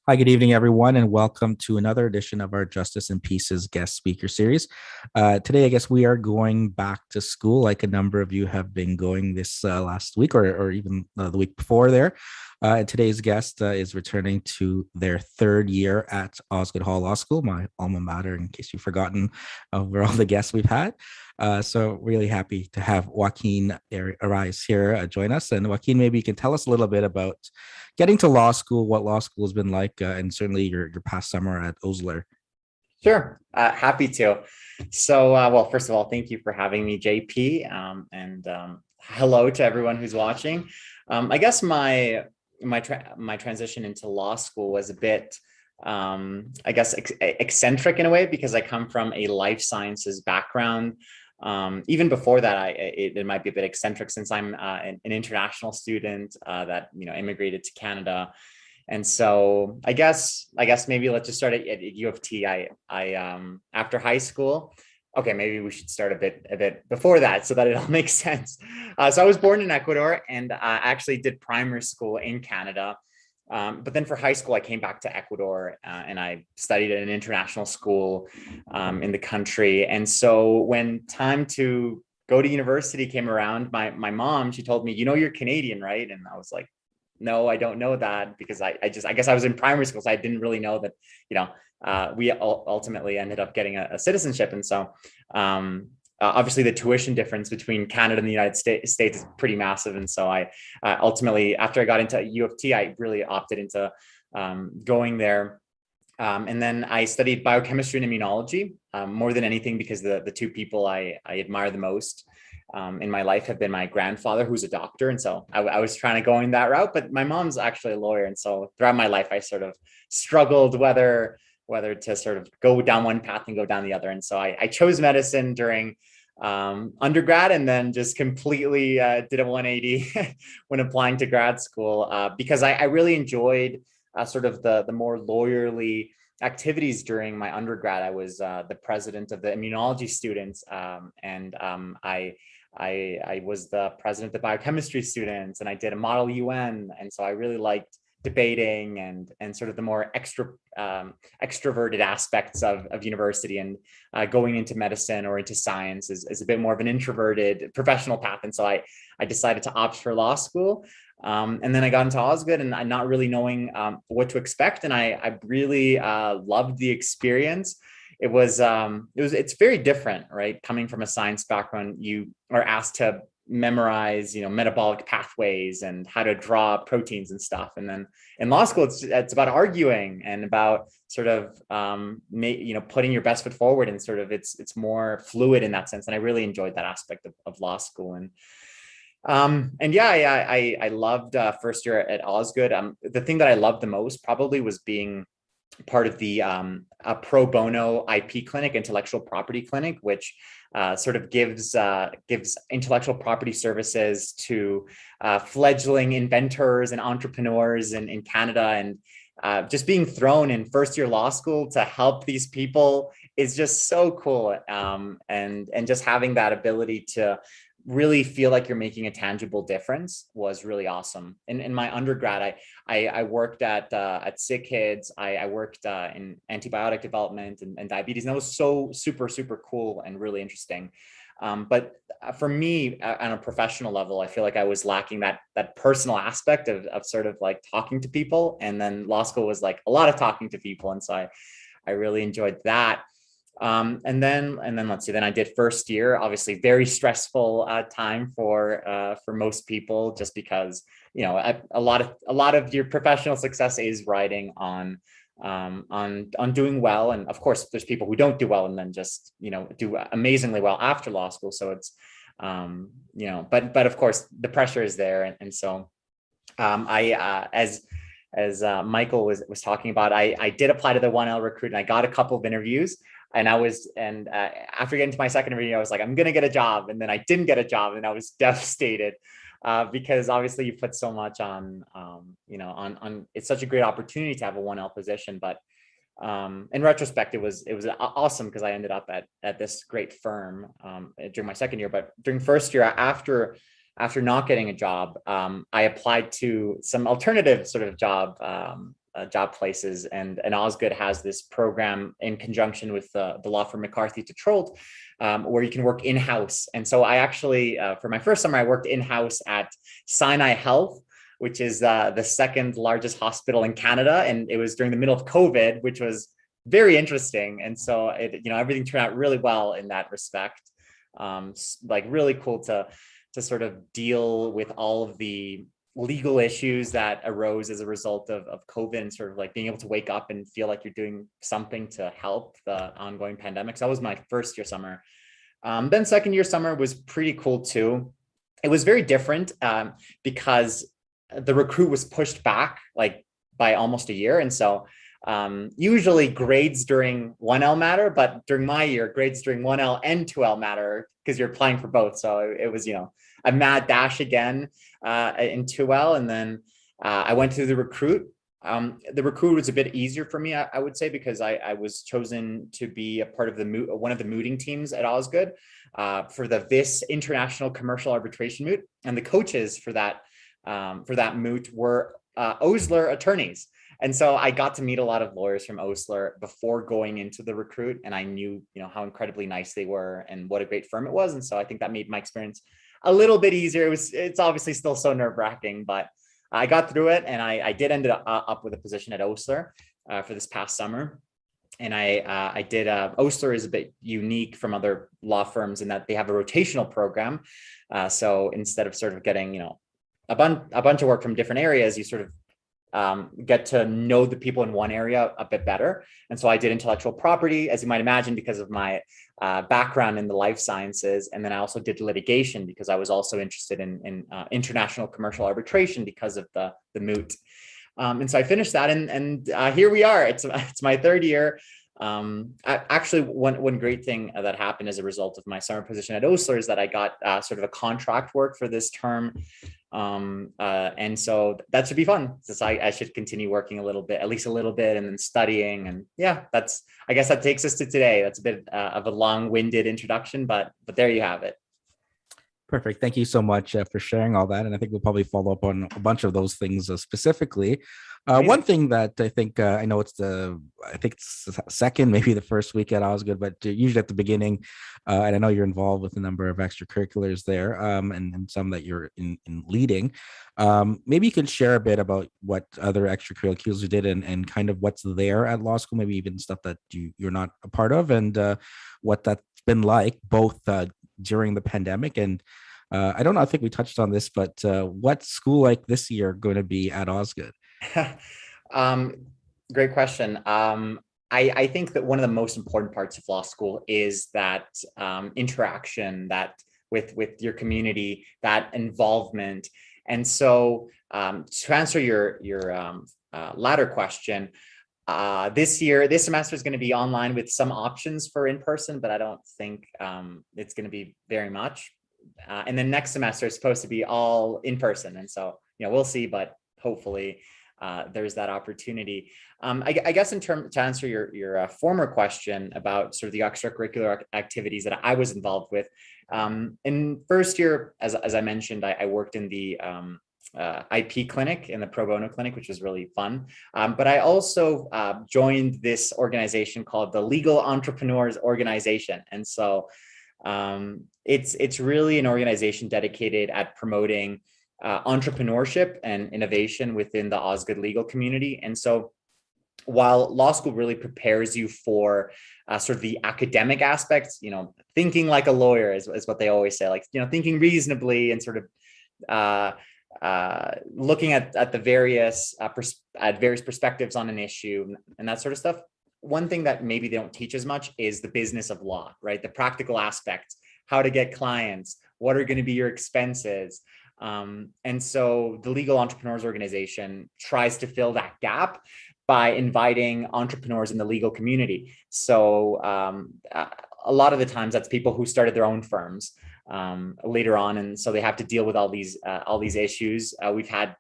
Hi, good evening, everyone, and welcome to another edition of our Justice and Pieces guest speaker series. Today, I guess we are going back to school, like a number of you have been going this last week or even the week before there. And today's guest is returning to their third year at Osgoode Hall Law School, my alma mater, in case you've forgotten over all the guests we've had. So really happy to have Joaquin Arias here join us. And Joaquin, maybe you can tell us a little bit about getting to law school, what law school has been like, and certainly your past summer at Osler. Sure, happy to. Well, first of all, thank you for having me, JP, and hello to everyone who's watching. I guess my transition into law school was a bit, I guess, eccentric in a way because I come from a life sciences background. Even before that, it might be a bit eccentric since I'm an international student that immigrated to Canada. And so I guess maybe let's just start at U of T. I after high school. Okay, maybe we should start a bit before that so that it all makes sense. So I was born in Ecuador and actually did primary school in Canada. But then for high school, I came back to Ecuador and I studied at an international school in the country. And so when time to go to university came around, my mom, she told me, you're Canadian, right? And I was like, no, I don't know that because I guess I was in primary school, so I didn't really know that, we ultimately ended up getting a citizenship. And so obviously the tuition difference between Canada and the United States is pretty massive. And so I ultimately, after I got into U of T, I really opted into going there. And then I studied biochemistry and immunology more than anything because the two people I admire the most in my life have been my grandfather, who's a doctor. And so I was trying to go in that route, but my mom's actually a lawyer. And so throughout my life, I sort of struggled whether to sort of go down one path and go down the other. And so I chose medicine during undergrad and then just completely did a 180 when applying to grad school because I really enjoyed sort of the more lawyerly activities during my undergrad. I was the president of the immunology students and I was the president of the biochemistry students and I did a model UN. And so I really liked debating and sort of the more extroverted aspects of university, and going into medicine or into science is a bit more of an introverted professional path. And so I decided to opt for law school. And then I got into Osgoode and I'm not really knowing what to expect. And I really loved the experience. It's very different, right? Coming from a science background, you are asked to memorize, metabolic pathways and how to draw proteins and stuff. And then in law school, it's about arguing and about sort of, putting your best foot forward, and sort of it's more fluid in that sense. And I really enjoyed that aspect of law school. And yeah, I loved first year at Osgoode. The thing that I loved the most probably was being part of the a pro bono IP clinic, intellectual property clinic, which sort of gives intellectual property services to fledgling inventors and entrepreneurs in Canada. And just being thrown in first year law school to help these people is just so cool. And just having that ability to really feel like you're making a tangible difference was really awesome. In my undergrad, I worked at sick kids. I worked in antibiotic development and diabetes, and that was so super cool and really interesting. But for me, on a professional level, I feel like I was lacking that personal aspect of sort of like talking to people. And then law school was like a lot of talking to people, and so I really enjoyed that. And then let's see. Then I did first year, obviously very stressful time for most people, just because a lot of your professional success is riding on doing well. And of course, there's people who don't do well and then just do amazingly well after law school. So it's but of course the pressure is there, and so I as Michael was talking about, I did apply to the 1L recruit and I got a couple of interviews. And after getting to my second interview, I was like, I'm going to get a job. And then I didn't get a job and I was devastated because obviously you put so much on it's such a great opportunity to have a 1L position. But in retrospect, it was awesome because I ended up at this great firm during my second year. But during first year, after not getting a job, I applied to some alternative sort of job job places, and Osgood has this program in conjunction with the law firm McCarthy to Trolt, where you can work in-house. And so I actually, for my first summer, I worked in-house at Sinai Health, which is the second largest hospital in Canada. And it was during the middle of COVID, which was very interesting. And so everything turned out really well in that respect. Like really cool to sort of deal with all of the legal issues that arose as a result of COVID, and sort of like being able to wake up and feel like you're doing something to help the ongoing pandemic. So that was my first year summer. Then second year summer was pretty cool too. It was very different because the recruit was pushed back like by almost a year. And so usually grades during 1L matter, but during my year, grades during 1L and 2L matter because you're applying for both. So it was, a mad dash again in 2L. And then I went to the recruit. The recruit was a bit easier for me, I would say, because I was chosen to be a part of one of the mooting teams at Osgood for the VIS International Commercial Arbitration Moot. And the coaches for that moot were Osler attorneys. And so I got to meet a lot of lawyers from Osler before going into the recruit. And I knew, how incredibly nice they were and what a great firm it was. And so I think that made my experience a little bit easier. It's obviously still so nerve-wracking, but I got through it, and I did end up with a position at Osler for this past summer. And I did. Osler is a bit unique from other law firms in that they have a rotational program. So instead of sort of getting a bunch of work from different areas, you sort of get to know the people in one area a bit better. And so I did intellectual property, as you might imagine, because of my background in the life sciences. And then I also did litigation because I was also interested in international commercial arbitration because of the moot. And so I finished that, and here we are. It's my third year. Actually, one great thing that happened as a result of my summer position at Osler is that I got sort of a contract work for this term. And so that should be fun. So I should continue working at least a little bit, and then studying. And yeah, I guess that takes us to today. That's a bit of a long-winded introduction, but there you have it. Perfect. Thank you so much for sharing all that. And I think we'll probably follow up on a bunch of those things specifically. One thing that I think, I know it's the second, maybe the first week at Osgood, but usually at the beginning, and I know you're involved with a number of extracurriculars there, and some that you're in leading. Maybe you could share a bit about what other extracurriculars you did and kind of what's there at law school, maybe even stuff that you're not a part of, and what that's been like both during the pandemic and I don't know, I think we touched on this, but what's school like this year going to be at Osgood? Great question. I think that one of the most important parts of law school is that interaction, that with your community, that involvement. And so to answer your latter question, this semester is going to be online with some options for in-person, but I don't think it's going to be very much. And then next semester is supposed to be all in person. And so, we'll see, but hopefully there's that opportunity. I guess to answer your former question about sort of the extracurricular activities that I was involved with, in first year, as I mentioned, I worked in the IP clinic, in the pro bono clinic, which was really fun. But I also joined this organization called the Legal Entrepreneurs Organization. And so it's really an organization dedicated at promoting entrepreneurship and innovation within the Osgood legal community. And so while law school really prepares you for sort of the academic aspects, thinking like a lawyer is what they always say, like, thinking reasonably and sort of looking at the various perspectives on an issue and that sort of stuff. One thing that maybe they don't teach as much is the business of law, right? The practical aspects, how to get clients, what are going to be your expenses. And so the Legal Entrepreneurs Organization tries to fill that gap by inviting entrepreneurs in the legal community. So a lot of the times that's people who started their own firms later on. And so they have to deal with all these issues. We've had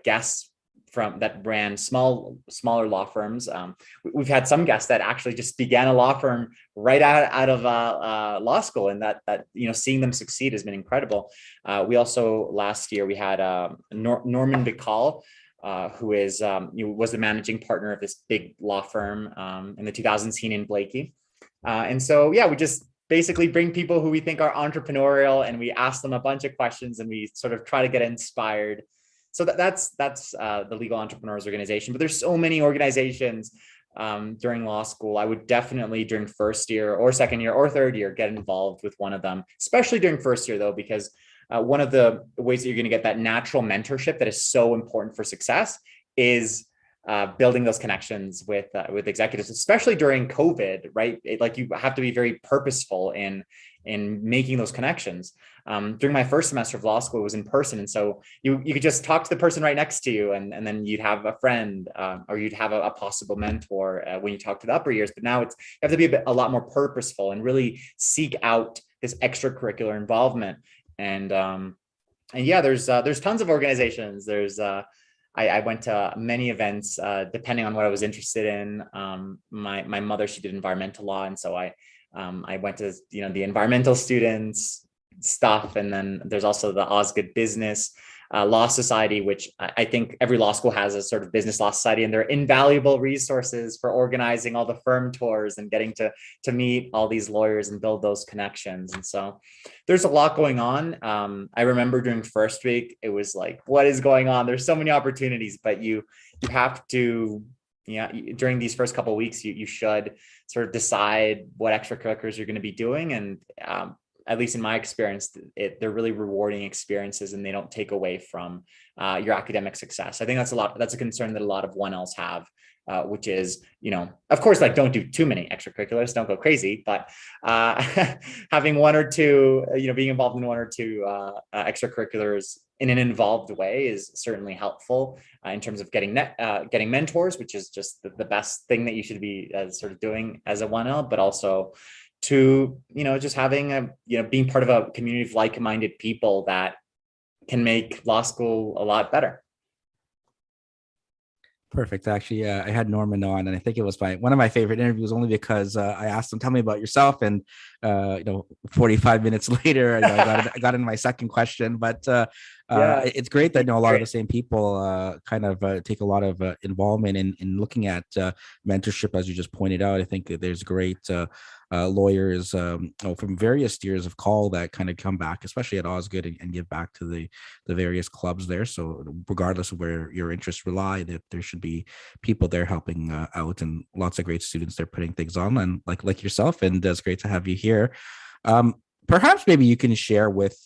guests that ran smaller law firms. We've had some guests that actually just began a law firm right out of law school, and that seeing them succeed has been incredible. We also last year we had Norman Bacall, who is was the managing partner of this big law firm in the 2000s, he and Blakey. And so, yeah, we just basically bring people who we think are entrepreneurial, and we ask them a bunch of questions, and we sort of try to get inspired. So that's the Legal Entrepreneurs Organization. But there's so many organizations during law school. I would definitely, during first year or second year or third year, get involved with one of them, especially during first year, though, because one of the ways that you're going to get that natural mentorship that is so important for success is building those connections with executives, especially during COVID, right? Like you have to be very purposeful in making those connections. During my first semester of law school, it was in person, and so you could just talk to the person right next to you, and then you'd have a friend or you'd have a possible mentor when you talk to the upper years. But now you have to be a lot more purposeful and really seek out this extracurricular involvement. And yeah, there's tons of organizations. I went to many events depending on what I was interested in. My mother, she did environmental law, and so I went to the environmental students stuff, and then there's also the Osgood Business Law Society, which I think every law school has a sort of business law society, and they're invaluable resources for organizing all the firm tours and getting to meet all these lawyers and build those connections. And so there's a lot going on. I remember during first week, it was like, what is going on? There's so many opportunities, but you have to, during these first couple of weeks, you should sort of decide what extracurriculars you're going to be doing. And at least in my experience, they're really rewarding experiences, and they don't take away from your academic success. I think that's a concern that a lot of 1Ls have, which is, of course, like, don't do too many extracurriculars, don't go crazy, but having one or two, being involved in one or two extracurriculars in an involved way is certainly helpful in terms of getting mentors, which is just the best thing that you should be sort of doing as a 1L, but also to, just having being part of a community of like-minded people that can make law school a lot better. Perfect. Actually, I had Norman on, and I think it was one of my favorite interviews, only because I asked him, "Tell me about yourself," and 45 minutes later, I got in my second question. But it's great that a lot of the same people kind of take a lot of involvement in looking at mentorship, as you just pointed out. I think that there's great lawyers from various tiers of call that kind of come back, especially at Osgood, and give back to the various clubs there. So regardless of where your interests lie, that there should be people there helping out, and lots of great students there putting things on, and like yourself. And it's great to have you here. Perhaps maybe you can share with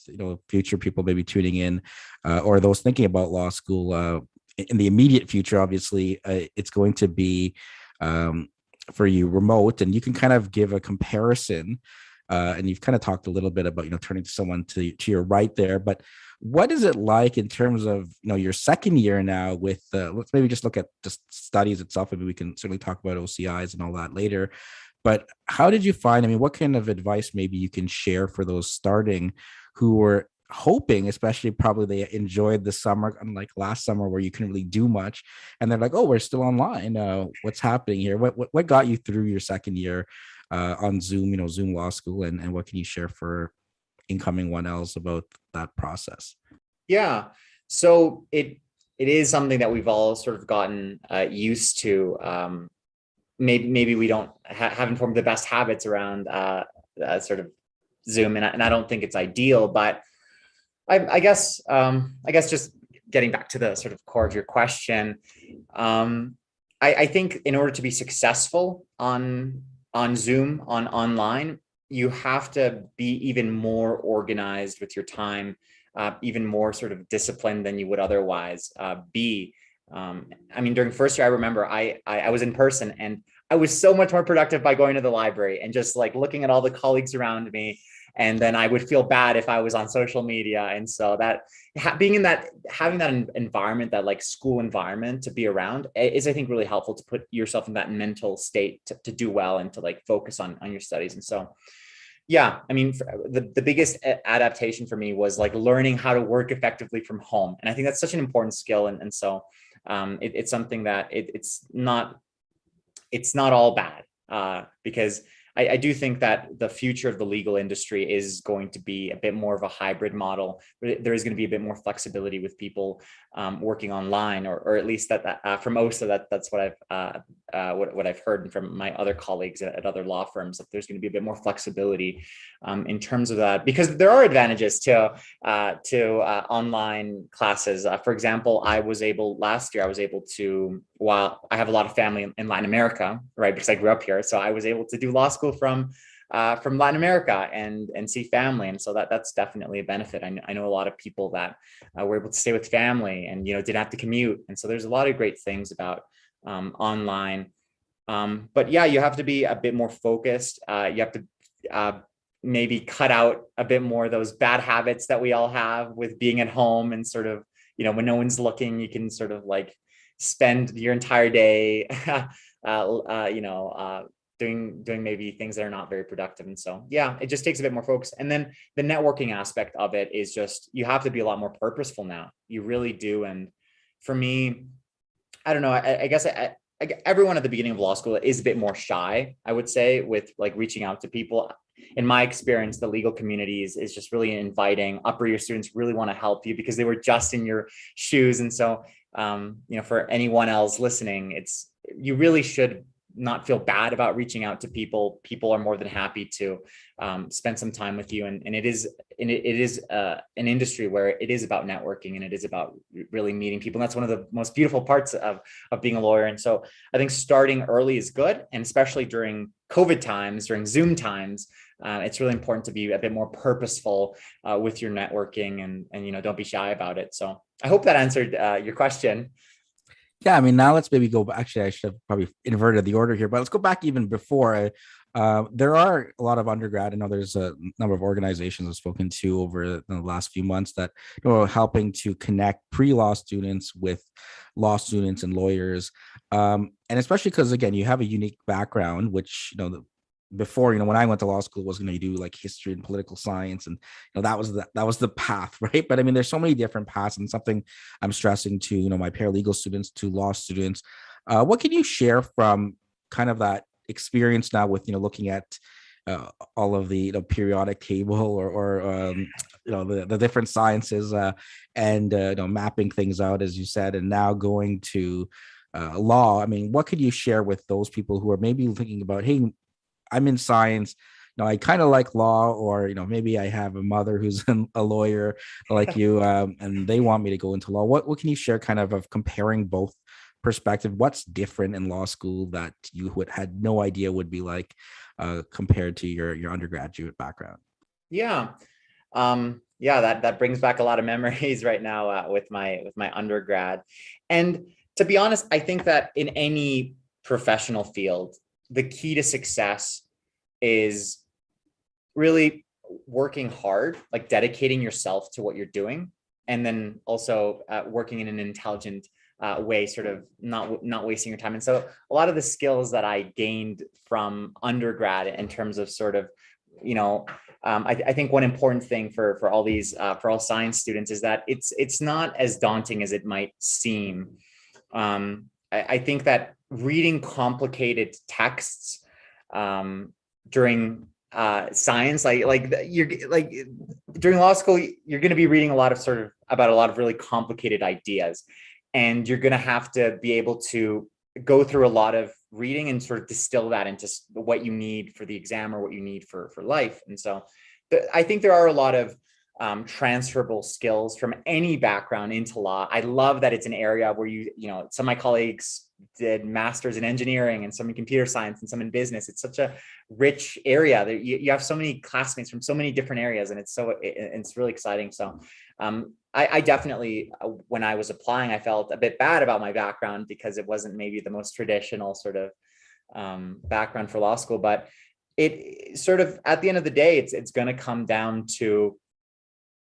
future people maybe tuning in or those thinking about law school in the immediate future. Obviously, it's going to be for you remote, and you can kind of give a comparison. And you've kind of talked a little bit about turning to someone to your right there, but what is it like in terms of your second year now with let's maybe just look at just studies itself. Maybe we can certainly talk about OCIs and all that later. But how did you find, what kind of advice maybe you can share for those starting who were hoping, especially probably they enjoyed the summer, unlike last summer where you couldn't really do much, and they're like, oh, we're still online. What's happening here? What got you through your second year on Zoom, Zoom Law School, and what can you share for incoming 1Ls about that process? Yeah, so it is something that we've all sort of gotten used to. Maybe we don't haven't formed the best habits around sort of Zoom, and I don't think it's ideal, but I guess just getting back to the sort of core of your question, I think in order to be successful on Zoom, online, you have to be even more organized with your time, even more sort of disciplined than you would otherwise be. During first year, I remember I was in person, and I was so much more productive by going to the library and just like looking at all the colleagues around me. And then I would feel bad if I was on social media. And so that having that environment, that like school environment to be around is, I think, really helpful to put yourself in that mental state to do well and to like focus on your studies. And so, yeah, the biggest adaptation for me was like learning how to work effectively from home. And I think that's such an important skill. And so it's something that it's not all bad, because I do think that the future of the legal industry is going to be a bit more of a hybrid model. There is going to be a bit more flexibility with people working online, or at least from OSA, that's what what I've heard from my other colleagues at other law firms, that there's going to be a bit more flexibility in terms of that, because there are advantages to online classes. For example, last year I was able to, while I have a lot of family in Latin America, right, because I grew up here, so I was able to do law school from Latin America and see family, and so that's definitely a benefit. I know a lot of people that were able to stay with family and didn't have to commute, and so there's a lot of great things about online. But yeah, you have to be a bit more focused. You have to maybe cut out a bit more of those bad habits that we all have with being at home, and sort of, when no one's looking, you can sort of like spend your entire day, doing maybe things that are not very productive. And so, yeah, it just takes a bit more focus. And then the networking aspect of it is just, you have to be a lot more purposeful now. You really do. And for me, I don't know, I guess everyone at the beginning of law school is a bit more shy, I would say, with like reaching out to people. In my experience, the legal community is just really inviting. Upper year students really want to help you because they were just in your shoes. And so, for anyone else listening, you really should not feel bad about reaching out to people. People are more than happy to spend some time with you. And it is an industry where it is about networking, and it is about really meeting people. And that's one of the most beautiful parts of being a lawyer. And so I think starting early is good. And especially during COVID times, during Zoom times, it's really important to be a bit more purposeful with your networking, and don't be shy about it. So I hope that answered your question. Yeah, I mean, now let's maybe go back. Actually, I should have probably inverted the order here, but let's go back even before. There are a lot of undergrad. I know there's a number of organizations I've spoken to over the last few months that helping to connect pre-law students with law students and lawyers, and especially because, again, you have a unique background, which before, when I went to law school, was going to do like history and political science, and that was the path, right? But I mean, there's so many different paths, and something I'm stressing to my paralegal students, to law students. What can you share from kind of that experience now with looking at all of the periodic table, or the different sciences, and mapping things out, as you said, and now going to law? I mean, what could you share with those people who are maybe thinking about, hey, I'm in science, I kind of like law, or maybe I have a mother who's a lawyer like you, and they want me to go into law. What can you share, kind of comparing both perspective? What's different in law school that you had no idea would be like, compared to your undergraduate background? Yeah. That brings back a lot of memories right now with my undergrad. And to be honest, I think that in any professional field, the key to success is really working hard, like dedicating yourself to what you're doing, and then also working in an intelligent way, sort of not wasting your time. And so a lot of the skills that I gained from undergrad, in terms of sort of, I think one important thing for all science students is that it's not as daunting as it might seem. I think that reading complicated texts during science, like during law school, you're going to be reading about a lot of really complicated ideas, and you're going to have to be able to go through a lot of reading and sort of distill that into what you need for the exam, or what you need for life. And so I think there are a lot of transferable skills from any background into law. I love that it's an area where some of my colleagues did masters in engineering, and some in computer science, and some in business. It's such a rich area that you have so many classmates from so many different areas, and it's really exciting. So I definitely, when I was applying, I felt a bit bad about my background, because it wasn't maybe the most traditional sort of background for law school. But it sort of, at the end of the day, it's going to come down to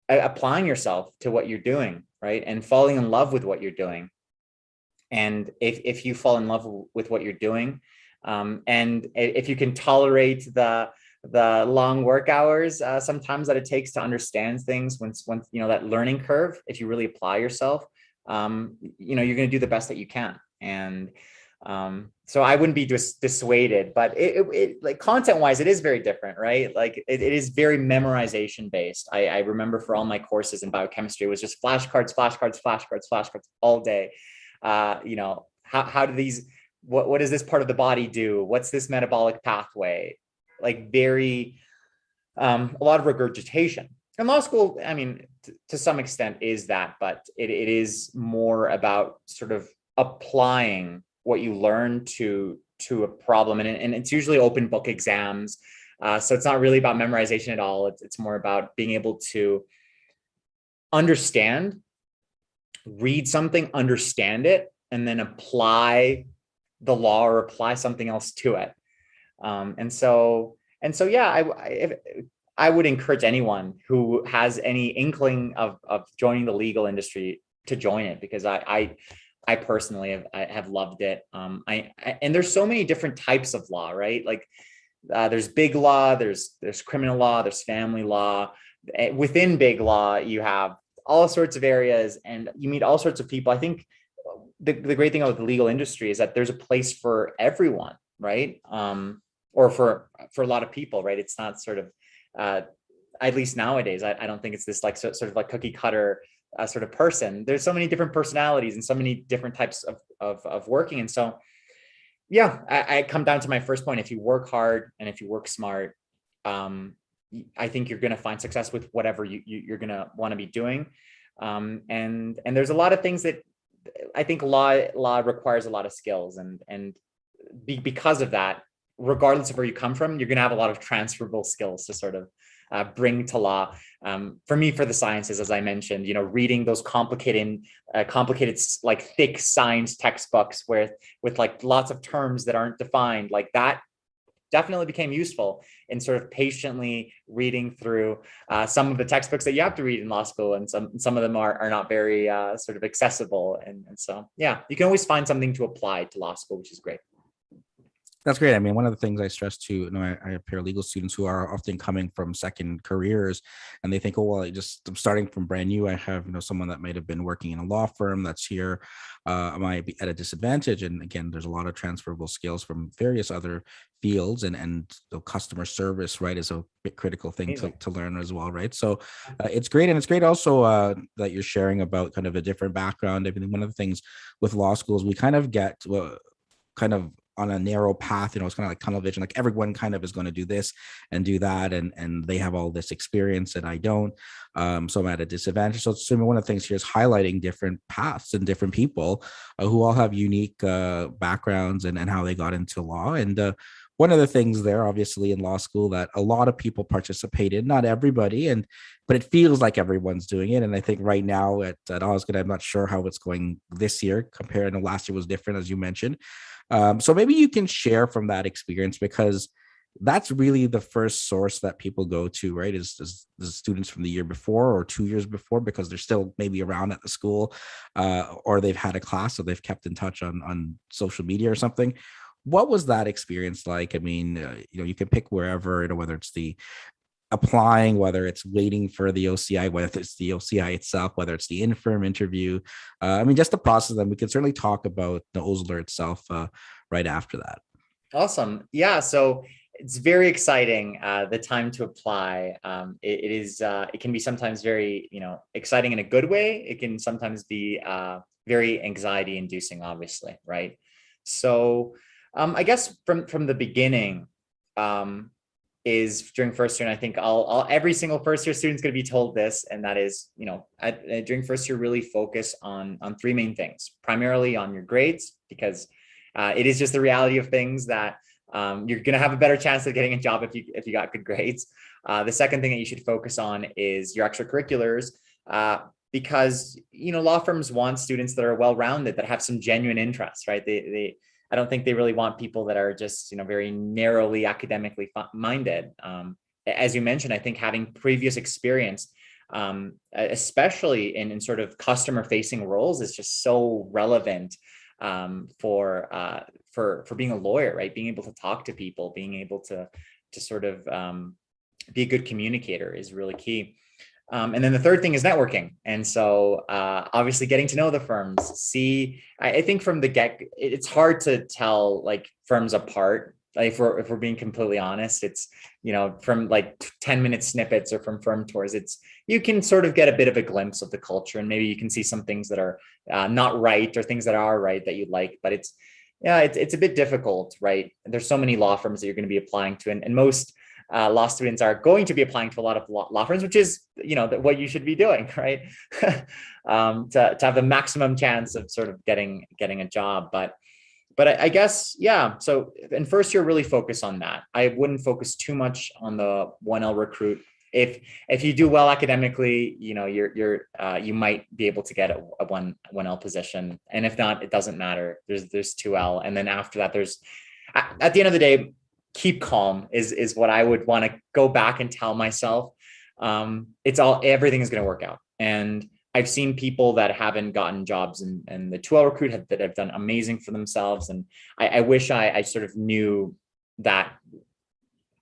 applying yourself to what you're doing, right? And falling in love with what you're doing. And if you fall in love with what you're doing, and if you can tolerate the long work hours sometimes that it takes to understand things, once that learning curve, if you really apply yourself, you're going to do the best that you can. And So I wouldn't be dissuaded, but like content wise, it is very different, right? Like it is very memorization based. I remember for all my courses in biochemistry, it was just flashcards, flashcards, flashcards, flashcards all day. How do these, what does this part of the body do? What's this metabolic pathway? Like very, a lot of regurgitation. And law school, I mean, to some extent is that, but it is more about sort of applying what you learn to a problem, and it's usually open book exams. So it's not really about memorization at all. It's more about being able to understand, read something, understand it, and then apply the law or apply something else to it. And so, yeah, I would encourage anyone who has any inkling of joining the legal industry to join it, because I personally have loved it. And there's so many different types of law, right? Like there's big law, there's criminal law, there's family law. Within big law, you have all sorts of areas, and you meet all sorts of people. I think the great thing about the legal industry is that there's a place for everyone, right? Or for a lot of people, right? It's not sort of, at least nowadays, I don't think it's this like sort of like cookie cutter sort of person. There's so many different personalities and so many different types of working. And so, yeah, I come down to my first point. If you work hard and if you work smart, I think you're going to find success with whatever you're going to want to be doing. And there's a lot of things that I think law requires a lot of skills, and because of that, regardless of where you come from, you're going to have a lot of transferable skills to sort of bring to law. For me, for the sciences, as I mentioned, reading those complicated, like thick science textbooks with like lots of terms that aren't defined, like that definitely became useful in sort of patiently reading through some of the textbooks that you have to read in law school, and some of them are not very sort of accessible. And so, yeah, you can always find something to apply to law school, which is great. That's great. I mean, one of the things I stress to, I have paralegal students who are often coming from second careers, and they think, oh, well, I'm starting from brand new. I have, someone that might have been working in a law firm that's here. I might be at a disadvantage. And again, there's a lot of transferable skills from various other fields, and the customer service, right, is a bit critical thing to learn as well, right? So it's great. And it's great also that you're sharing about kind of a different background. I mean, one of the things with law schools, we kind of get, kind of on a narrow path, it's kind of like tunnel vision, like everyone kind of is going to do this and do that, and they have all this experience and I don't, so I'm at a disadvantage. So one of the things here is highlighting different paths and different people who all have unique backgrounds and how they got into law. And one of the things there, obviously, in law school that a lot of people participate in, not everybody, but it feels like everyone's doing it. And I think right now at Osgood, I'm not sure how it's going this year compared to last year was different, as you mentioned. So maybe you can share from that experience, because that's really the first source that people go to, right? Is the students from the year before or 2 years before, because they're still maybe around at the school, or they've had a class, so they've kept in touch on social media or something. What was that experience like? I mean, you can pick wherever, whether it's the applying, whether it's waiting for the OCI, whether it's the OCI itself, whether it's the in-firm interview. I mean, just the process. And we can certainly talk about the OSLR itself right after that. Awesome. Yeah. So it's very exciting. The time to apply. It can be sometimes very, exciting in a good way. It can sometimes be very anxiety inducing, obviously. Right. So I guess from the beginning, is during first year, and I think every single first year student is going to be told this, and that is, during first year, really focus on three main things, primarily on your grades, because it is just the reality of things that you're going to have a better chance of getting a job if you got good grades. The second thing that you should focus on is your extracurriculars, because law firms want students that are well-rounded, that have some genuine interests, right? I don't think they really want people that are just, very narrowly academically minded. As you mentioned, I think having previous experience, especially in sort of customer facing roles, is just so relevant for being a lawyer, right? Being able to talk to people, being able to sort of be a good communicator is really key. And then the third thing is networking. And so obviously getting to know the firms. I think from the it's hard to tell like firms apart. Like if we're being completely honest, it's, from like 10-minute snippets or from firm tours, you can sort of get a bit of a glimpse of the culture, and maybe you can see some things that are not right or things that are right that you like, but it's a bit difficult, right? There's so many law firms that you're going to be applying to, and most law students are going to be applying to a lot of law firms, which is, what you should be doing, right? To have the maximum chance of sort of getting a job. But I guess, yeah. So in first year, really focus on that. I wouldn't focus too much on the 1L recruit. If you do well academically, you might be able to get a 1L position, and if not, it doesn't matter. There's 2L, and then after that, there's, at the end of the day, keep calm is what I would want to go back and tell myself. Everything is going to work out, and I've seen people that haven't gotten jobs and the 2L recruit that have done amazing for themselves. And I wish I sort of knew that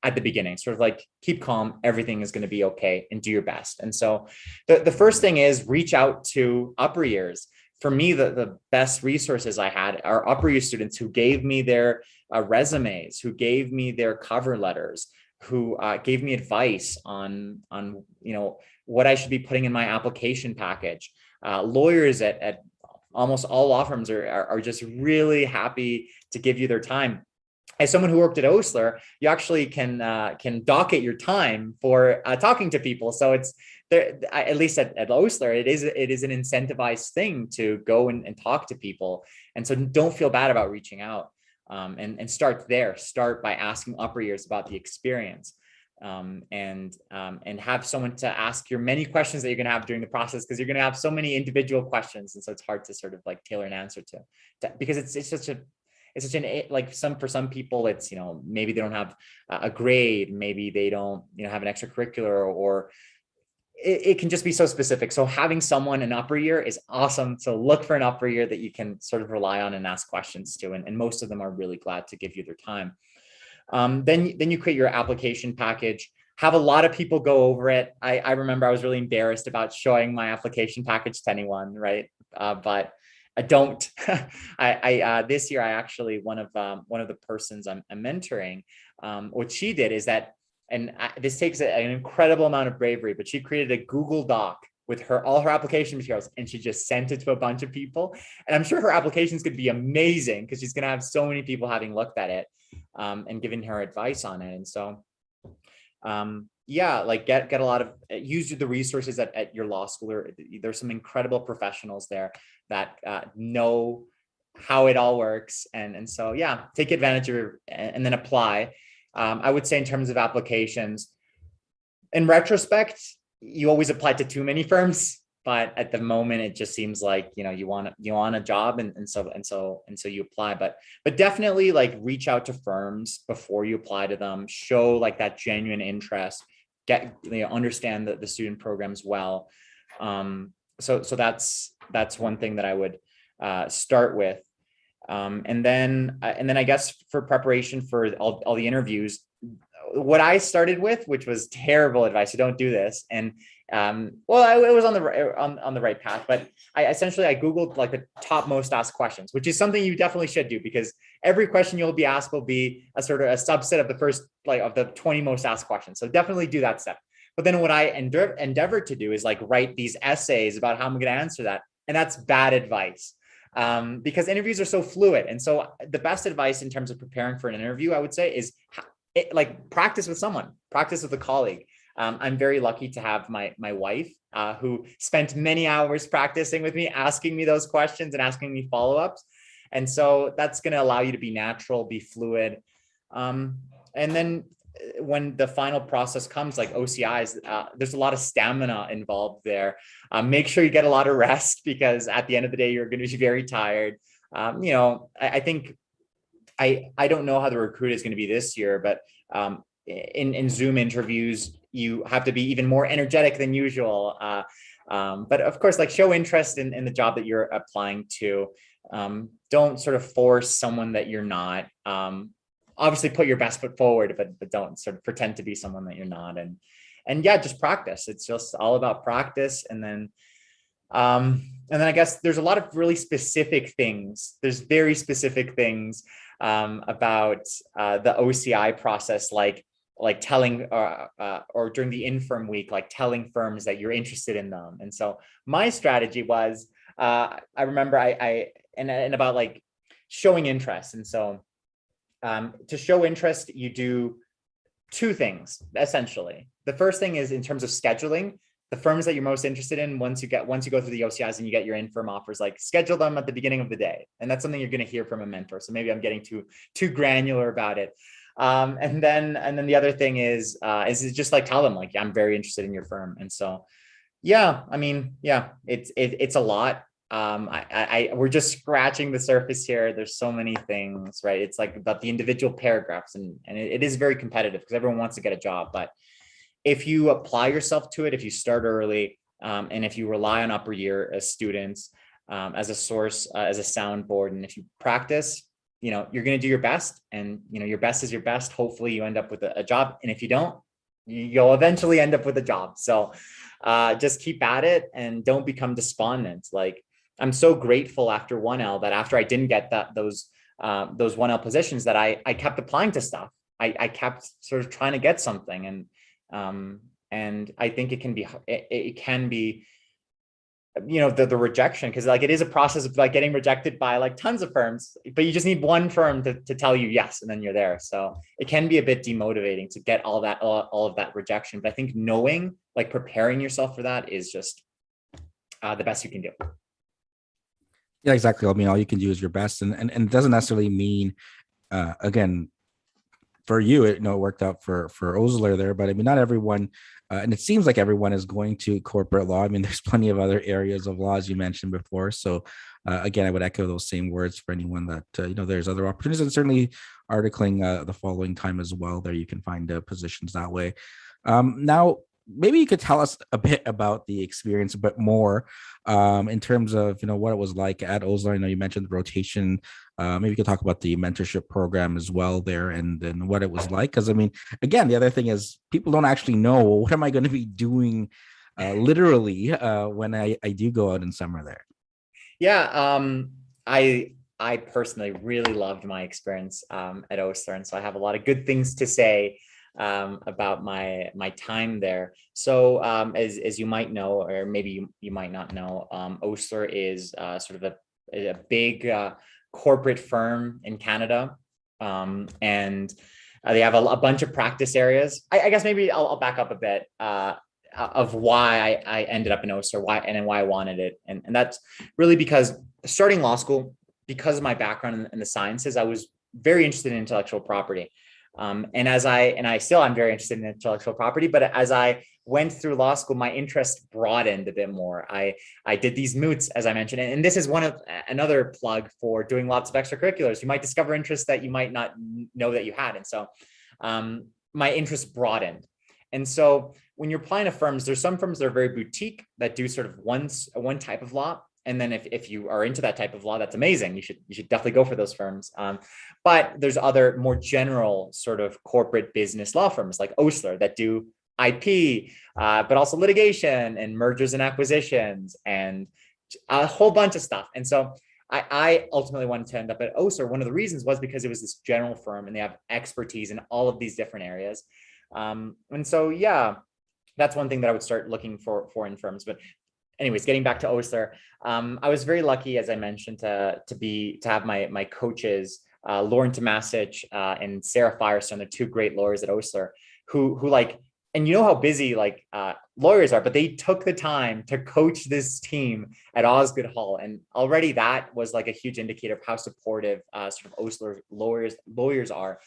at the beginning, sort of like, keep calm, everything is going to be okay, and do your best. And so the first thing is reach out to upper years. For me, the best resources I had are upper year students who gave me their resumes, who gave me their cover letters, who gave me advice on what I should be putting in my application package. Lawyers at almost all law firms are just really happy to give you their time. As someone who worked at Osler, you actually can docket your time for talking to people. So it's there, at least at Osler, it is an incentivized thing to go and talk to people. And so don't feel bad about reaching out, and start there. Start by asking upper years about the experience. And have someone to ask your many questions that you're going to have during the process, because you're going to have so many individual questions, and so it's hard to sort of like tailor an answer to because it's such an, like, for some people it's, maybe they don't have a grade, maybe they don't have an extracurricular, or it can just be so specific. So having someone an upper year is awesome. So look for an upper year that you can sort of rely on and ask questions to, and most of them are really glad to give you their time. Then you create your application package. Have a lot of people go over it. I remember I was really embarrassed about showing my application package to anyone, right? But I don't. This year, I actually, one of the persons I'm mentoring, what she did is that, and this takes an incredible amount of bravery, but she created a Google Doc with all her application materials, and she just sent it to a bunch of people. And I'm sure her applications could be amazing, because she's going to have so many people having looked at it, and giving her advice on it. And so, like get a lot of, use the resources at your law school. There's some incredible professionals there that know how it all works. And so, yeah, take advantage of it and then apply. I would say in terms of applications, in retrospect, you always apply to too many firms, but at the moment it just seems like, you want a job. And so you apply, but definitely like reach out to firms before you apply to them, show like that genuine interest, understand the student programs well. So that's one thing that I would start with. And then I guess for preparation for all the interviews, what I started with, which was terrible advice, so don't do this. And it was on the right path, but I Googled like the top most asked questions, which is something you definitely should do, because every question you'll be asked will be a sort of a subset of the first, like, of the 20 most asked questions. So definitely do that step. But then what I endeavored to do is like write these essays about how I'm going to answer that. And that's bad advice. Because interviews are so fluid. And so the best advice in terms of preparing for an interview, I would say, is practice with someone, practice with a colleague. I'm very lucky to have my wife, who spent many hours practicing with me, asking me those questions and asking me follow-ups. And so that's going to allow you to be natural, be fluid. And then when the final process comes, like OCIs, there's a lot of stamina involved there. Make sure you get a lot of rest, because at the end of the day, you're going to be very tired. I think I don't know how the recruit is going to be this year, but in Zoom interviews, you have to be even more energetic than usual. But of course, like, show interest in the job that you're applying to. Don't sort of force someone that you're not. Obviously put your best foot forward, but don't sort of pretend to be someone that you're not. and yeah, just practice. It's just all about practice. And then I guess there's a lot of really specific things. There's very specific things about the OCI process, like telling or during the infirm week, like telling firms that you're interested in them. And so my strategy was, I remember and about like showing interest. And so to show interest, you do two things essentially. The first thing is in terms of scheduling. The firms that you're most interested in, once you go through the OCIs and you get your infirm offers, like schedule them at the beginning of the day. And that's something you're going to hear from a mentor. So maybe I'm getting too granular about it. And then the other thing is just like tell them like, I'm very interested in your firm. And so, yeah, I mean, yeah, it's a lot. We're just scratching the surface here. There's so many things, right? It's like about the individual paragraphs, and it is very competitive because everyone wants to get a job. But if you apply yourself to it, if you start early, and if you rely on upper year as students, as a source, as a soundboard, and if you practice, you're going to do your best, and your best is your best. Hopefully you end up with a job. And if you don't, you'll eventually end up with a job. So just keep at it and don't become despondent. Like, I'm so grateful after 1L that after I didn't get those 1L positions, that I kept applying to stuff. I kept sort of trying to get something. And I think it can be the rejection, because like it is a process of like getting rejected by like tons of firms, but you just need one firm to tell you yes, and then you're there. So it can be a bit demotivating to get all of that rejection. But I think knowing, like, preparing yourself for that is just the best you can do. Yeah, exactly. I mean, all you can do is your best, and it doesn't necessarily mean, again, for you, it worked out for Osler there, but I mean, not everyone, and it seems like everyone is going to corporate law. I mean, there's plenty of other areas of law, as you mentioned before. So again, I would echo those same words for anyone that there's other opportunities, and certainly articling the following time as well. There you can find positions that way. Now, maybe you could tell us a bit about the experience a bit more, in terms of what it was like at Osler. I know you mentioned the rotation. Maybe you could talk about the mentorship program as well there, and then what it was like. Because I mean, again, the other thing is people don't actually know, well, what am I going to be doing literally when I do go out in summer there. Yeah, I personally really loved my experience at Osler, and so I have a lot of good things to say about my time there. So as you might know, or maybe you might not know, Osler is sort of a big corporate firm in Canada, and they have a bunch of practice areas. I guess maybe I'll back up a bit of why I ended up in Osler, why I wanted it, and that's really because starting law school, because of my background in the sciences, I was very interested in intellectual property. And I still am very interested in intellectual property, but as I went through law school, my interest broadened a bit more. I did these moots, as I mentioned, and this is another plug for doing lots of extracurriculars. You might discover interests that you might not know that you had. And so my interest broadened. And so when you're applying to firms, there's some firms that are very boutique that do sort of one type of law. And then if you are into that type of law, that's amazing. You should definitely go for those firms. But there's other more general sort of corporate business law firms like Osler that do IP, but also litigation and mergers and acquisitions and a whole bunch of stuff. And so I ultimately wanted to end up at Osler. One of the reasons was because it was this general firm and they have expertise in all of these different areas. And so, yeah, that's one thing that I would start looking for in firms. But anyways, getting back to Osler, I was very lucky, as I mentioned, to have my coaches, Lauren Tomasic and Sarah Firestone. They're two great lawyers at Osler who like, and you know how busy like lawyers are, but they took the time to coach this team at Osgoode Hall, and already that was like a huge indicator of how supportive sort of Osler lawyers are.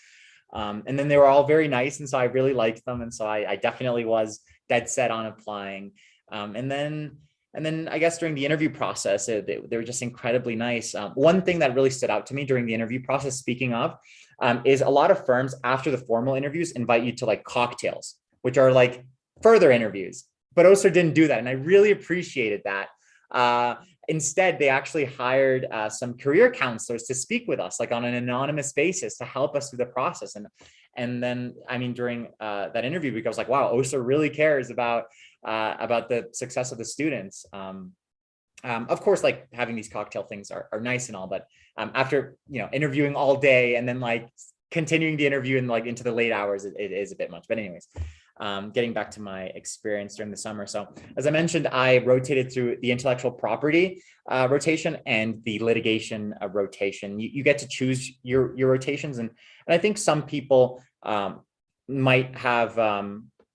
And then they were all very nice, and so I really liked them, and so I definitely was dead set on applying. And then I guess during the interview process, they were just incredibly nice. One thing that really stood out to me during the interview process, speaking of, is a lot of firms after the formal interviews invite you to like cocktails, which are like further interviews. But Osler didn't do that, and I really appreciated that. Instead, they actually hired some career counselors to speak with us, like on an anonymous basis, to help us through the process. And then, I mean, during that interview week, I was like, wow, Osler really cares about the success of the students. Of course, like having these cocktail things are nice and all, but after, interviewing all day and then like continuing the interview and like into the late hours, it is a bit much. But anyways, getting back to my experience during the summer. So as I mentioned, I rotated through the intellectual property rotation and the litigation rotation. You get to choose your rotations. And I think some people might have,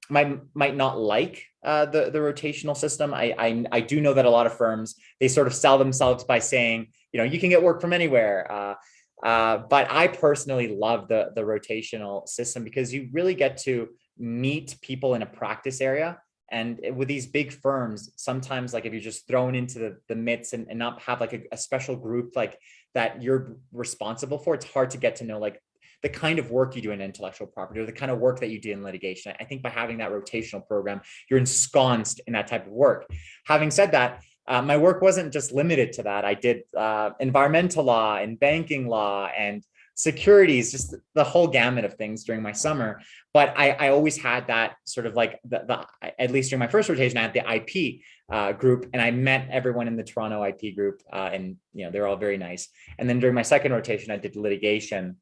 might not like the rotational system. I do know that a lot of firms, they sort of sell themselves by saying, you can get work from anywhere. But I personally love the rotational system because you really get to meet people in a practice area. And with these big firms, sometimes like if you're just thrown into the midst and not have like a special group like that you're responsible for, it's hard to get to know like the kind of work you do in intellectual property or the kind of work that you do in litigation. I think by having that rotational program, you're ensconced in that type of work. Having said that, my work wasn't just limited to that. I did environmental law and banking law and securities, just the whole gamut of things during my summer. But I always had that sort of like at least during my first rotation, I had the IP group, and I met everyone in the Toronto IP group, and they're all very nice. And then during my second rotation, I did litigation.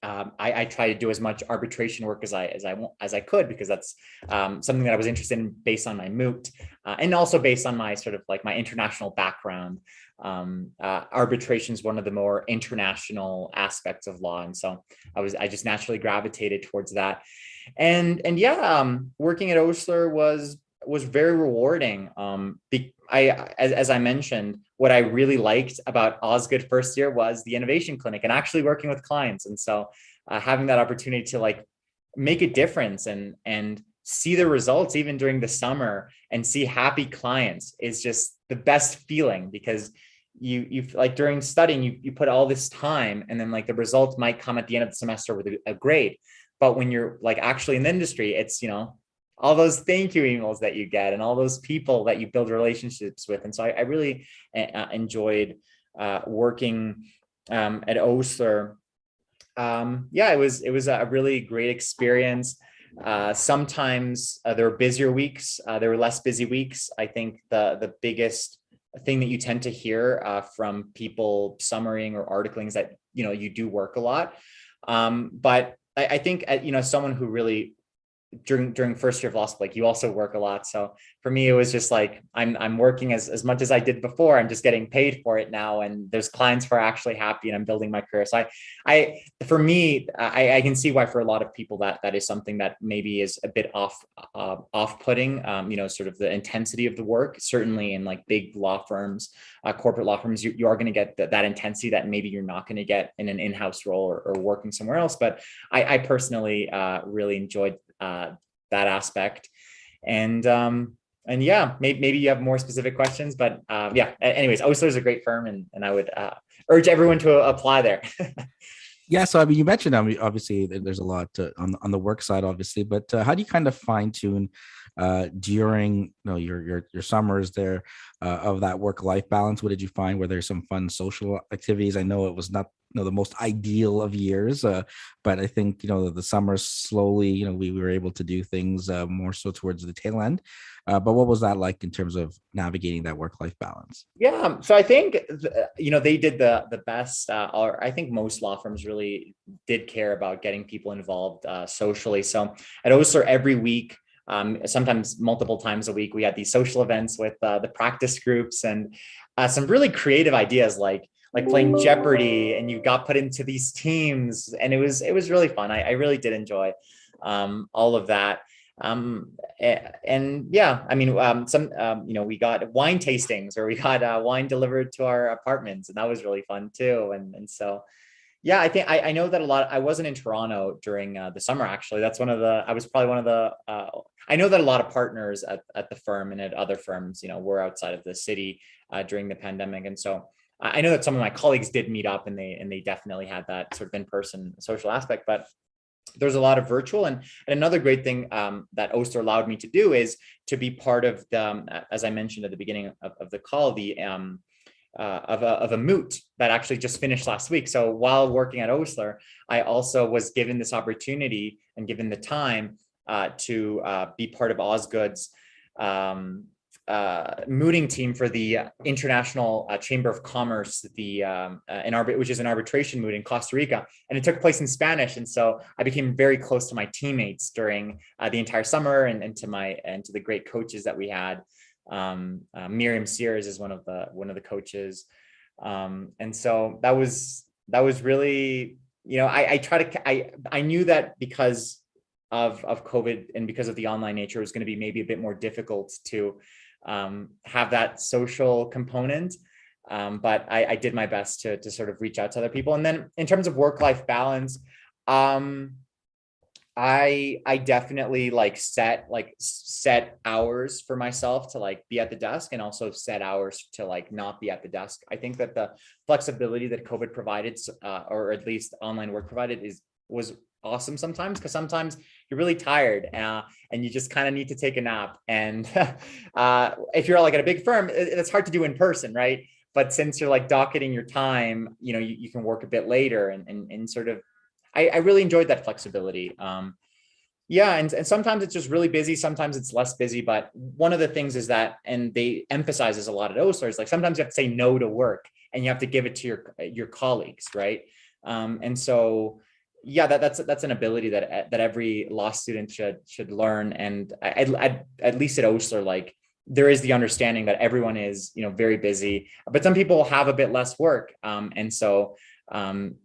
I try to do as much arbitration work as I could, because that's something that I was interested in based on my moot, and also based on my sort of like my international background. Arbitration is one of the more international aspects of law, and so I just naturally gravitated towards that. And yeah, working at Osler was very rewarding. As I mentioned, what I really liked about Osgood first year was the innovation clinic and actually working with clients. And so having that opportunity to like make a difference and see the results even during the summer and see happy clients is just the best feeling, because you like during studying, you put all this time, and then like the results might come at the end of the semester with a grade. But when you're like actually in the industry, it's, all those thank you emails that you get and all those people that you build relationships with. And so I really enjoyed working at Osler. Yeah, it was a really great experience. Sometimes there were busier weeks, there were less busy weeks. I think the biggest thing that you tend to hear from people summarying or articling is that, you do work a lot. But I think, someone who really during first year of law school, like you also work a lot. So for me, it was just like, I'm working as much as I did before. I'm just getting paid for it now. And there's clients who are actually happy, and I'm building my career. So for me, I can see why for a lot of people that is something that maybe is a bit off-putting, sort of the intensity of the work. Certainly in like big law firms, corporate law firms, you are going to get that intensity that maybe you're not going to get in an in-house role or working somewhere else. But I personally really enjoyed that aspect. And yeah, maybe you have more specific questions, but yeah, anyways, Osler is a great firm, and I would urge everyone to apply there. Yeah, so I mean, you mentioned obviously there's a lot on the work side, obviously, but how do you kind of fine tune during your summers there of that work life balance? What did you find? Were there some fun social activities? I know it was not the most ideal of years, but I think the summers slowly we were able to do things more so towards the tail end. But what was that like in terms of navigating that work life balance? Yeah, so I think they did the best, or I think most law firms really did care about getting people involved socially. So at Osler, every week, sometimes multiple times a week, we had these social events with the practice groups, and some really creative ideas like playing Jeopardy, and you got put into these teams, and it was really fun. I really did enjoy all of that. And yeah, I mean, we got wine tastings, or we got wine delivered to our apartments, and that was really fun too. And so, yeah, I think I know that I wasn't in Toronto during the summer. Actually, I was probably one of the, I know that a lot of partners at the firm and at other firms, were outside of the city during the pandemic. And so I know that some of my colleagues did meet up, and they definitely had that sort of in-person social aspect, but there's a lot of virtual. And another great thing that Osler allowed me to do is to be part of the, as I mentioned at the beginning of the call, the of a moot that actually just finished last week. So while working at Osler, I also was given this opportunity and given the time to be part of Osgood's mooting team for the International Chamber of Commerce, which is an arbitration moot in Costa Rica, and it took place in Spanish. And so I became very close to my teammates during the entire summer, and to the great coaches that we had. Miriam Sears is one of the coaches, and so that was really, I knew that because of COVID and because of the online nature, it was going to be maybe a bit more difficult to have that social component. But I did my best to sort of reach out to other people. And then in terms of work-life balance, I definitely set hours for myself to be at the desk, and also set hours to not be at the desk. I think that the flexibility that COVID provided, or at least online work provided, was awesome sometimes, because sometimes you're really tired and you just kind of need to take a nap. And if you're at a big firm, it's hard to do in person, right? But since you're docketing your time, you can work a bit later, and sort of, I really enjoyed that flexibility. Yeah, and sometimes it's just really busy, sometimes it's less busy. But one of the things is that, and they emphasize this a lot at Osler, is sometimes you have to say no to work, and you have to give it to your colleagues, right? And so, yeah, that's an ability that every law student should learn. And at least at Osler, there is the understanding that everyone is very busy, but some people have a bit less work, and so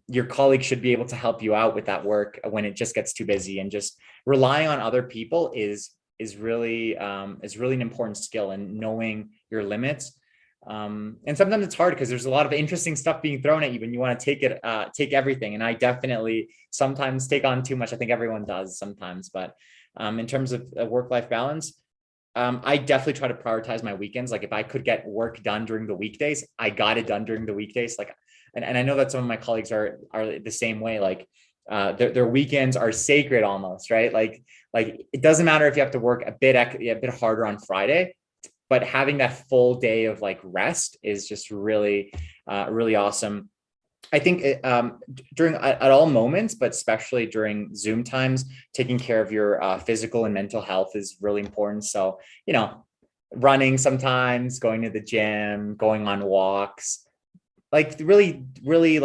your colleague should be able to help you out with that work when it just gets too busy. And just relying on other people is really an important skill, and knowing your limits. And sometimes it's hard because there's a lot of interesting stuff being thrown at you and you want to take everything. And I definitely sometimes take on too much. I think everyone does sometimes, but in terms of work-life balance, I definitely try to prioritize my weekends. If I could get work done during the weekdays, I got it done during the weekdays. And I know that some of my colleagues are the same way. Their weekends are sacred almost, right? It doesn't matter if you have to work a bit harder on Friday, but having that full day of rest is just really, really awesome. I think during at all moments, but especially during Zoom times, taking care of your physical and mental health is really important. So, running sometimes, going to the gym, going on walks, really, really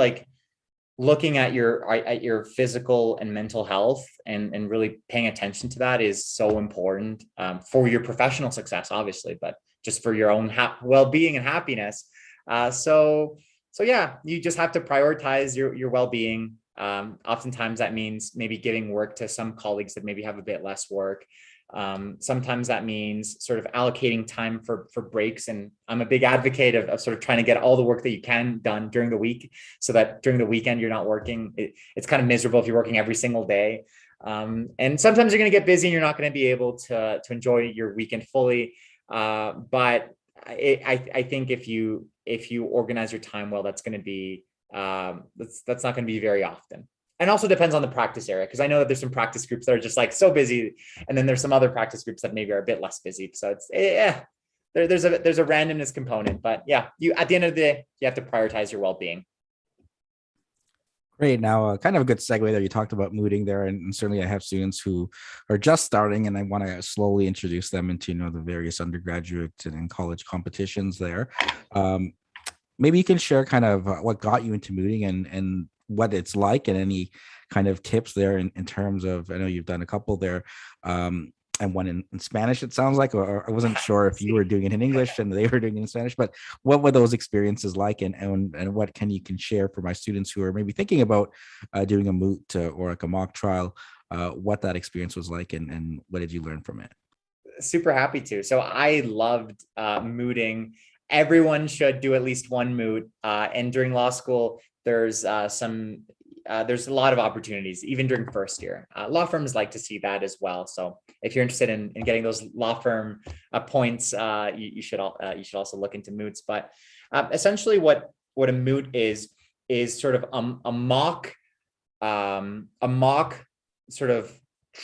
looking at your physical and mental health, and really paying attention to that is so important for your professional success, obviously, but just for your own well-being and happiness. So yeah, you just have to prioritize your well-being. Oftentimes that means maybe giving work to some colleagues that maybe have a bit less work. Sometimes that means sort of allocating time for breaks. And I'm a big advocate of sort of trying to get all the work that you can done during the week, so that during the weekend you're not working. It's kind of miserable if you're working every single day. And sometimes you're going to get busy and you're not going to be able to enjoy your weekend fully. But I think if you organize your time well, that's going to be that's not going to be very often. And also depends on the practice area, because I know that there's some practice groups that are just so busy, and then there's some other practice groups that maybe are a bit less busy. So it's there's a randomness component, but yeah, you at the end of the day, you have to prioritize your well-being. Great. Now, kind of a good segue there. You talked about mooting there, and certainly I have students who are just starting, and I want to slowly introduce them into the various undergraduate and college competitions there. Maybe you can share kind of what got you into mooting, and what it's like, and any kind of tips there in terms of, I know you've done a couple there, and one in Spanish, it sounds like, or I wasn't sure if you were doing it in English and they were doing it in Spanish, but what were those experiences like, and what you can share for my students who are maybe thinking about doing a moot or a mock trial, what that experience was like, and what did you learn from it? Super happy to. So I loved mooting. Everyone should do at least one moot. And during law school, there's there's a lot of opportunities, even during first year. Law firms like to see that as well. So if you're interested in getting those law firm points, you should also look into moots. But essentially, what a moot is sort of a mock sort of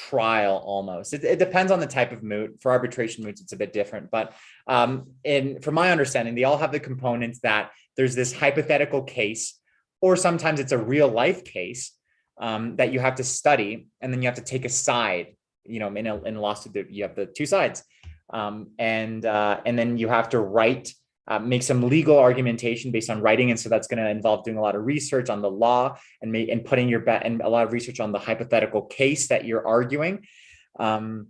trial almost. It depends on the type of moot. For arbitration moots, it's a bit different. But from my understanding, they all have the components that there's this hypothetical case, or sometimes it's a real life case that you have to study, and then you have to take a side. In a lawsuit, you have the two sides, and then you have to write. Make some legal argumentation based on writing, and so that's going to involve doing a lot of research on the law and putting your bet and a lot of research on the hypothetical case that you're arguing. And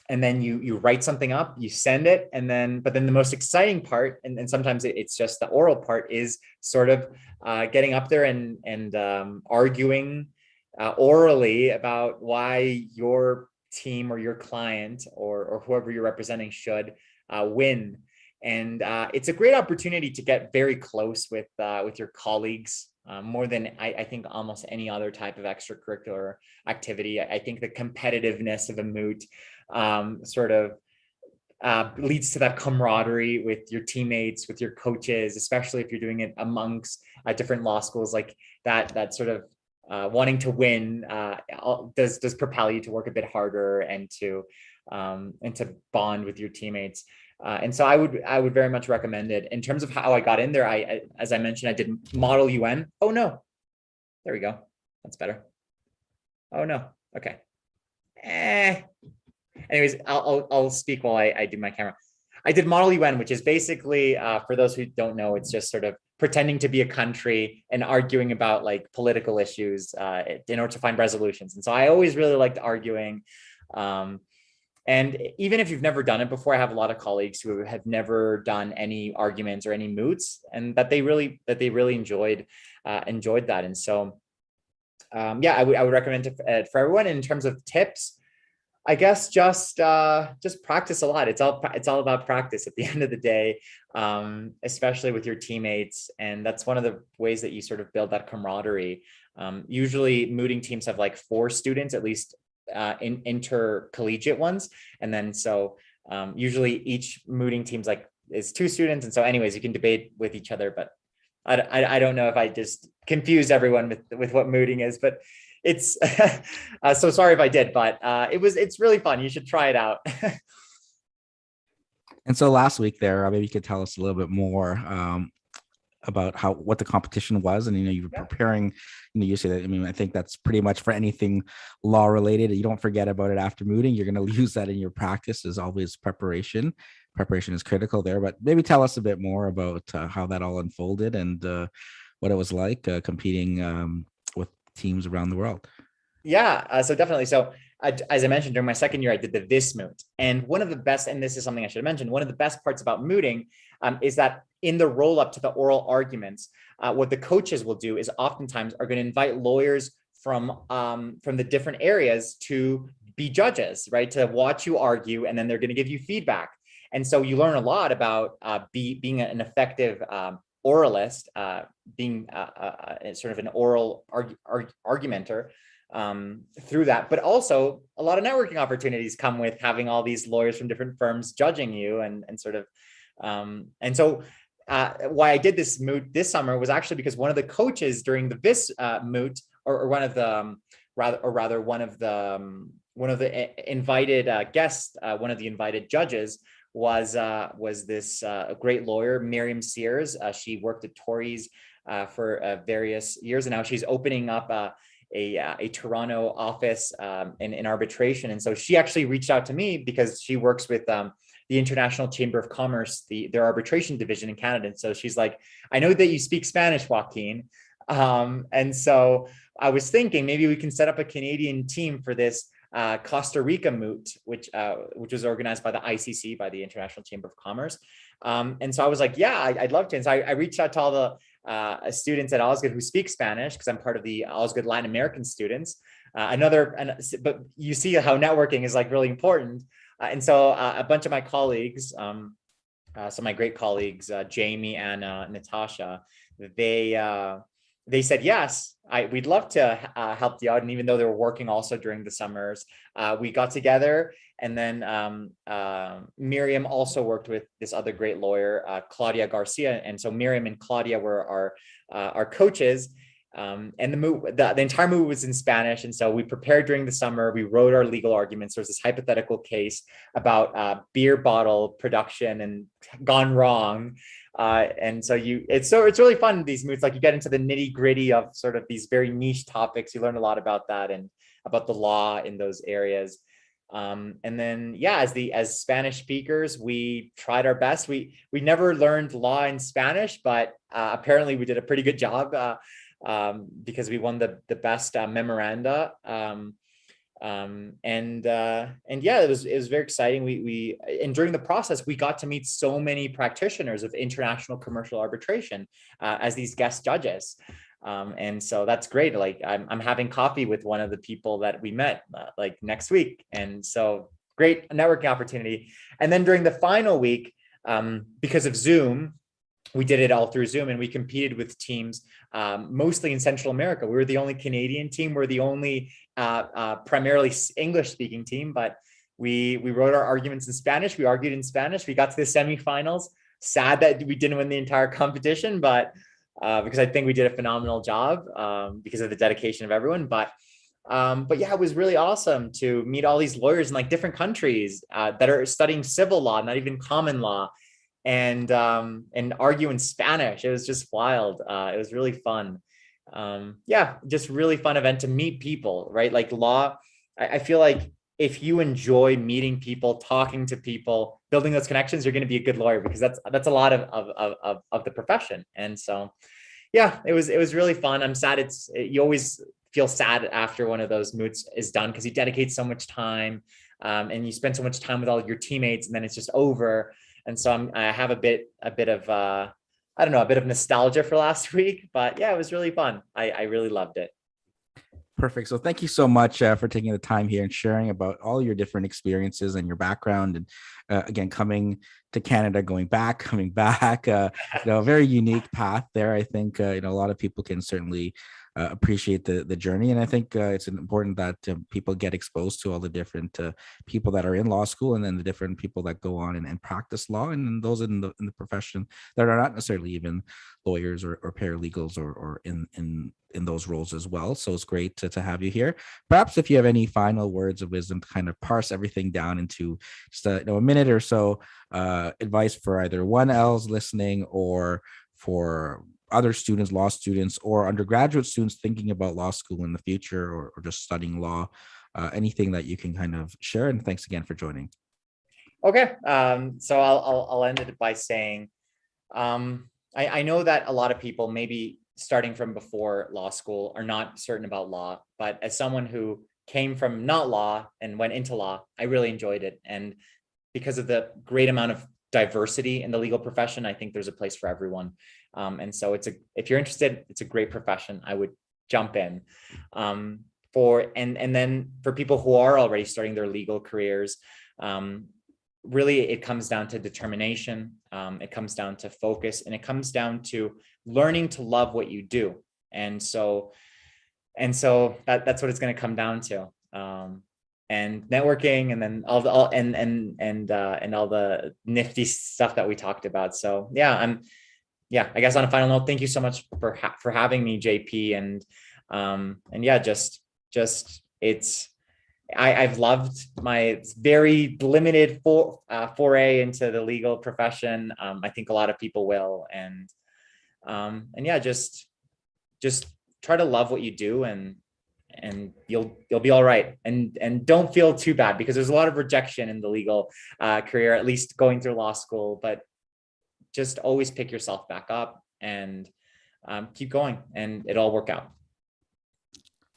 then you write something up, you send it, but then the most exciting part, and sometimes it's just the oral part, is sort of getting up there and arguing orally about why your team or your client or whoever you're representing should win. And it's a great opportunity to get very close with your colleagues, more than I think almost any other type of extracurricular activity. I think the competitiveness of a moot sort of leads to that camaraderie with your teammates, with your coaches, especially if you're doing it amongst different law schools. Like that sort of wanting to win does propel you to work a bit harder and to bond with your teammates. And so I would very much recommend it. In terms of how I got in there, as I mentioned, I did Model UN. Oh no, there we go. That's better. Oh no, okay. Anyways, I'll speak while I do my camera. I did Model UN, which is basically, for those who don't know, it's just sort of pretending to be a country and arguing about like political issues in order to find resolutions. And so I always really liked arguing. And even if you've never done it before, I have a lot of colleagues who have never done any arguments or any moots, and that they really enjoyed that. And so, yeah, I would recommend it for everyone. In terms of tips, I guess just practice a lot. It's all about practice at the end of the day, especially with your teammates. And that's one of the ways that you sort of build that camaraderie. Usually mooting teams have like 4 students, at least in intercollegiate ones. And then so usually each mooting team's like is 2 students. And so anyways, you can debate with each other, but I don't know if I just confused everyone with what mooting is, but it's so sorry if I did, but it's really fun. You should try it out. And so last week there, maybe you could tell us a little bit more about what the competition was. And you were preparing, you say that, I think that's pretty much for anything law related. You don't forget about it after mooting. You're going to use that in your practice. As always, preparation is critical there. But maybe tell us a bit more about how that all unfolded and what it was like competing with teams around the world. Yeah, so definitely. So as I mentioned, during my second year, I did the Vis moot. And one of the best, and this is something I should have mentioned, one of the best parts about mooting is that in the roll up to the oral arguments, what the coaches will do is oftentimes are going to invite lawyers from the different areas to be judges, right? To watch you argue, and then they're going to give you feedback. And so you learn a lot about being an effective oralist, being sort of an oral argumenter through that. But also a lot of networking opportunities come with having all these lawyers from different firms judging you and sort of and so why I did this moot this summer was actually because one of the coaches during the Vis moot, or one of the one of the invited guests, one of the invited judges was this great lawyer, Miriam Sears. She worked at Torrey's for various years, and now she's opening up a Toronto office in arbitration. And so she actually reached out to me because she works with the International Chamber of Commerce, their arbitration division in Canada. And so she's like, I know that you speak Spanish, Joaquin. And so I was thinking maybe we can set up a Canadian team for this Costa Rica moot, which was organized by the ICC, by the International Chamber of Commerce. And so I was like, yeah, I'd love to. And so I reached out to all the students at Osgood who speak Spanish, because I'm part of the Osgood Latin American students. But you see how networking is like really important. And so a bunch of my colleagues, so my great colleagues, Jamie, Anna, Natasha, they said, yes, we'd love to help you out. And even though they were working also during the summers, we got together. And then Miriam also worked with this other great lawyer, Claudia Garcia. And so Miriam and Claudia were our coaches. And the entire movie was in Spanish. And so we prepared during the summer. We wrote our legal arguments. There was this hypothetical case about beer bottle production and gone wrong. And so it's really fun, these movies. Like, you get into the nitty gritty of sort of these very niche topics. You learn a lot about that and about the law in those areas. And then, yeah, as Spanish speakers, we tried our best. We never learned law in Spanish, but apparently we did a pretty good job, because we won the best memoranda. And yeah, it was very exciting. And during the process, we got to meet so many practitioners of international commercial arbitration as these guest judges. And so that's great. Like, I'm having coffee with one of the people that we met like next week. And so, great networking opportunity. And then during the final week, because of Zoom, we did it all through Zoom, and we competed with teams mostly in Central America. We were the only Canadian team. We're the only primarily English speaking team, but we wrote our arguments in Spanish. We argued in Spanish. We got to the semifinals. Sad that we didn't win the entire competition, but because I think we did a phenomenal job because of the dedication of everyone. But yeah, it was really awesome to meet all these lawyers in like different countries that are studying civil law, not even common law, and argue in Spanish. It was just wild. It was really fun. Yeah, just really fun event to meet people, right? Like law, I feel like if you enjoy meeting people, talking to people, building those connections, you're going to be a good lawyer, because that's a lot of the profession. And so, yeah, it was really fun. I'm sad. You always feel sad after one of those moots is done, because you dedicate so much time, and you spend so much time with all your teammates, and then it's just over. And so I have a bit of I don't know, a bit of nostalgia for last week, but yeah, it was really fun. I really loved it. Perfect. So thank you so much for taking the time here and sharing about all your different experiences and your background. And again, coming to Canada, going back, coming back, a very unique path there. I think, a lot of people can certainly appreciate the journey. And I think it's important that people get exposed to all the different people that are in law school, and then the different people that go on and practice law, and then those in the profession that are not necessarily even lawyers or paralegals or in those roles as well. So it's great to have you here. Perhaps if you have any final words of wisdom to kind of parse everything down into just a minute or so, advice for either 1Ls listening, or for other students, law students, or undergraduate students thinking about law school in the future, or just studying law, anything that you can kind of share. And thanks again for joining. Okay. So I'll end it by saying, I know that a lot of people, maybe starting from before law school, are not certain about law, but as someone who came from not law and went into law, I really enjoyed it. And because of the great amount of diversity in the legal profession, I think there's a place for everyone. And so if you're interested, it's a great profession. I would jump in. And then for people who are already starting their legal careers, really it comes down to determination. It comes down to focus, and it comes down to learning to love what you do. And so that's what it's going to come down to. And networking, and then all the nifty stuff that we talked about. So yeah, I guess on a final note, thank you so much for having me, JP. And yeah, just I've loved my very limited foray into the legal profession. I think a lot of people will, and yeah, just try to love what you do, and you'll be all right. And don't feel too bad, because there's a lot of rejection in the legal career, at least going through law school. But just always pick yourself back up and keep going, and it'll all work out.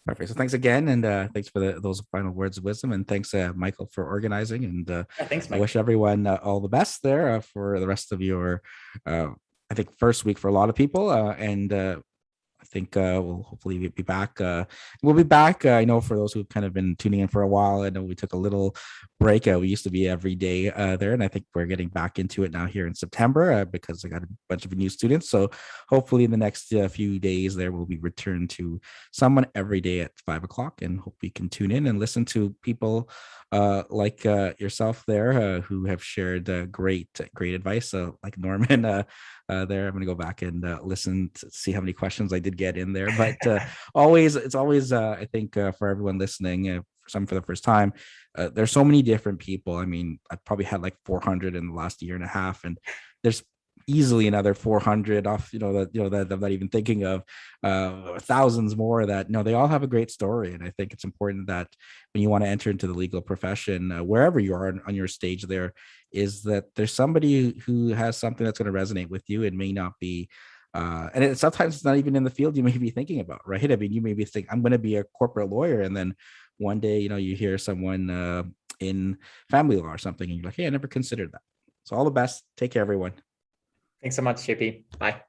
Perfect. So thanks again, and thanks for those final words of wisdom, and thanks, Michael, for organizing. And Yeah, thanks, Mike. I wish everyone all the best there for the rest of your, I think, first week for a lot of people. And I think we'll hopefully be back. We'll be back. I know for those who've kind of been tuning in for a while, I know we took a little break. We used to be every day there, and I think we're getting back into it now here in September because I got a bunch of new students. So hopefully in the next few days there will be returned to someone every day at 5 o'clock, and hope you can tune in and listen to people like yourself there, who have shared great advice. Like Norman, there, I'm going to go back and listen to see how many questions I did get in there. But it's always, I think, for everyone listening, for some for the first time, there's so many different people. I mean, I probably had like 400 in the last year and a half, and there's easily another 400 off, that I'm not even thinking of, thousands more that, they all have a great story. And I think it's important that when you want to enter into the legal profession, wherever you are on your stage there, is that there's somebody who has something that's going to resonate with you. It may not be sometimes it's not even in the field you may be thinking about, right? I mean, you may be thinking, I'm going to be a corporate lawyer, and then one day, you hear someone in family law or something, and you're like, hey, I never considered that. So all the best. Take care, everyone. Thanks so much, JP. Bye.